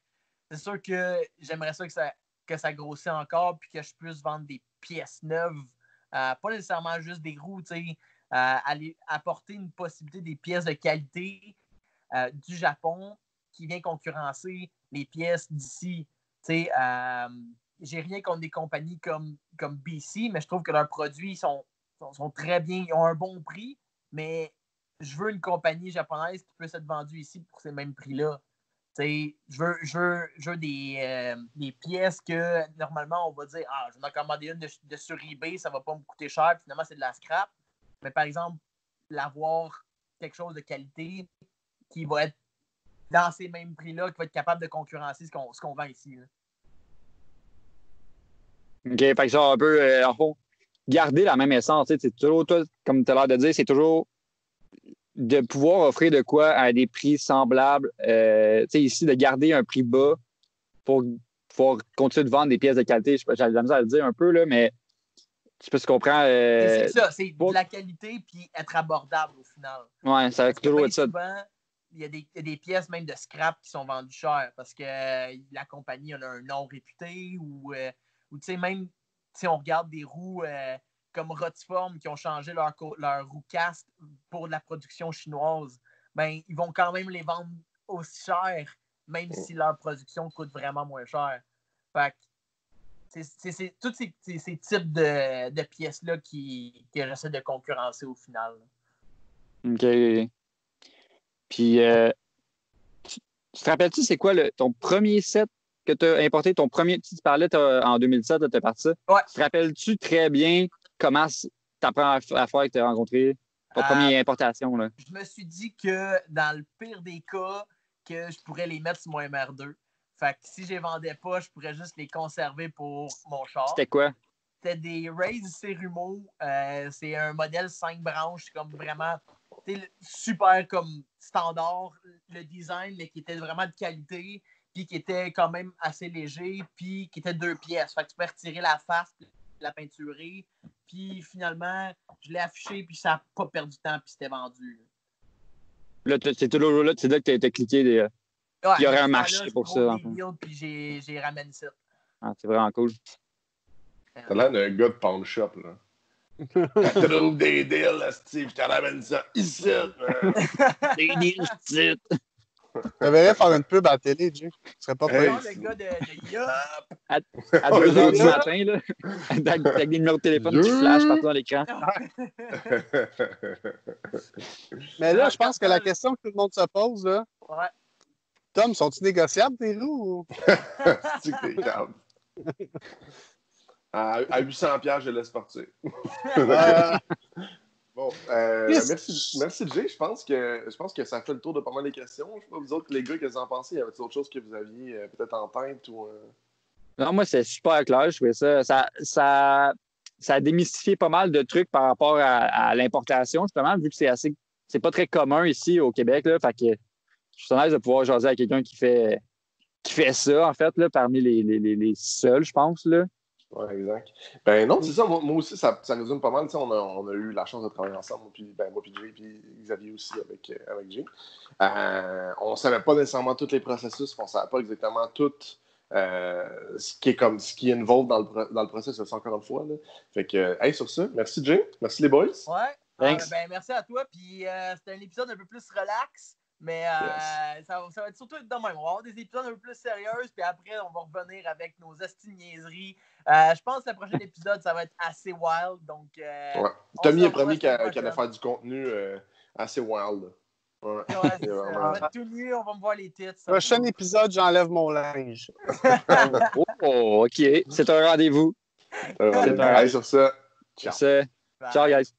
c'est sûr que j'aimerais ça que ça grossisse encore, puis que je puisse vendre des pièces neuves. Pas nécessairement juste des roues, aller apporter une possibilité des pièces de qualité du Japon qui vient concurrencer les pièces d'ici. J'ai rien contre des compagnies comme BC, mais je trouve que leurs produits sont très bien, ils ont un bon prix, mais je veux une compagnie japonaise qui puisse être vendue ici pour ces mêmes prix-là. Je veux des pièces que normalement on va dire je vais en commander une de sur eBay, ça va pas me coûter cher, puis finalement c'est de la scrap. Mais par exemple, l'avoir quelque chose de qualité qui va être dans ces mêmes prix-là, qui va être capable de concurrencer ce qu'on vend ici. Là. OK, fait que genre un peu, en fond, garder la même essence. C'est toujours, toi, comme tu as l'air de dire, c'est toujours de pouvoir offrir de quoi à des prix semblables. Ici, de garder un prix bas pour pouvoir continuer de vendre des pièces de qualité. J'ai la misère à le dire un peu, là, mais je sais pas si tu comprends. C'est ça, c'est de la qualité puis être abordable au final. Oui, ça va toujours être ça. Souvent, il y a des pièces même de scrap qui sont vendues cher parce que la compagnie a un nom réputé ou tu sais, même si on regarde des roues comme Rotiform qui ont changé leur roue cast pour de la production chinoise, ben, ils vont quand même les vendre aussi cher, même si leur production coûte vraiment moins cher. Fait que c'est tous ces types de pièces-là qui essaient de concurrencer au final. OK. Puis, tu te rappelles-tu, c'est quoi ton premier set que tu as importé? Ton premier, tu parlais en 2007, tu as parti ça. Ouais. Tu te rappelles-tu très bien comment ta première fois que tu as rencontré ton première importation? Là? Je me suis dit que dans le pire des cas, que je pourrais les mettre sur mon MR2. Fait que si je les vendais pas, je pourrais juste les conserver pour mon char. C'était quoi? C'était des Raise Cerumo. C'est un modèle 5 branches, comme vraiment super comme standard, le design, mais qui était vraiment de qualité, puis qui était quand même assez léger, puis qui était 2 pièces. Fait que tu peux retirer la face, la peinturer, puis finalement, je l'ai affiché, puis ça n'a pas perdu de temps, puis c'était vendu. Là, c'est toujours là, c'est là que tu as cliqué. Il y aurait un marché pour ça. Puis j'ai ramené ça. Ah, c'est vraiment cool. T'as l'air d'un gars de pawn shop, là. Tu trouves des deals, Steve, je te ramène ça ici. Des deals, ici. Tu devrais faire une pub à la télé, Jay. Tu serais pas prêt. Le gars de Yup! À 2h du matin, là, avec des numéros de téléphone qui flashent partout dans l'écran. Mais là, je pense que la question que tout le monde se pose, là, ouais. Tom, sont-ils négociables, tes roues? C'est que t'es calme. À 800$, je laisse partir. Bon, merci Jay. Je pense que ça fait le tour de pas mal de questions. Je sais pas, vous autres, les gars, qu'est-ce que vous en pensez? Y avait-il autre chose que vous aviez peut-être en tête? Ou, Non, moi, c'est super clair. Je trouvais ça a démystifié pas mal de trucs par rapport à l'importation, justement, vu que c'est pas très commun ici au Québec. Là, fait que je suis honnête de pouvoir jaser avec quelqu'un qui fait ça, en fait, là, parmi les seuls, je pense. Là. Ouais, exact. Ben non, c'est ça. Moi aussi, ça résume pas mal. Tu sais, on a eu la chance de travailler ensemble, moi puis Jay, puis Xavier aussi avec Jay. On savait pas nécessairement tous les processus, on savait pas exactement tout ce qui est involved dans le processus, encore une fois. Là. Fait que, hey, sur ça, merci Jay, merci les boys. Ouais. Thanks. Ben, merci à toi. Puis c'était un épisode un peu plus relax. Mais ça va être surtout de même. On va avoir des épisodes un peu plus sérieux, puis après, on va revenir avec nos asti-niaiseries. Je pense que le prochain épisode, ça va être assez wild. Donc, ouais. Tommy est le premier qui allait faire du contenu assez wild. Là. Ouais, c'est ça. On va être tout nu, on va me voir les titres. Prochain épisode, j'enlève mon linge. OK. C'est un rendez-vous. Allez, sur ça. Ciao. Ciao, guys.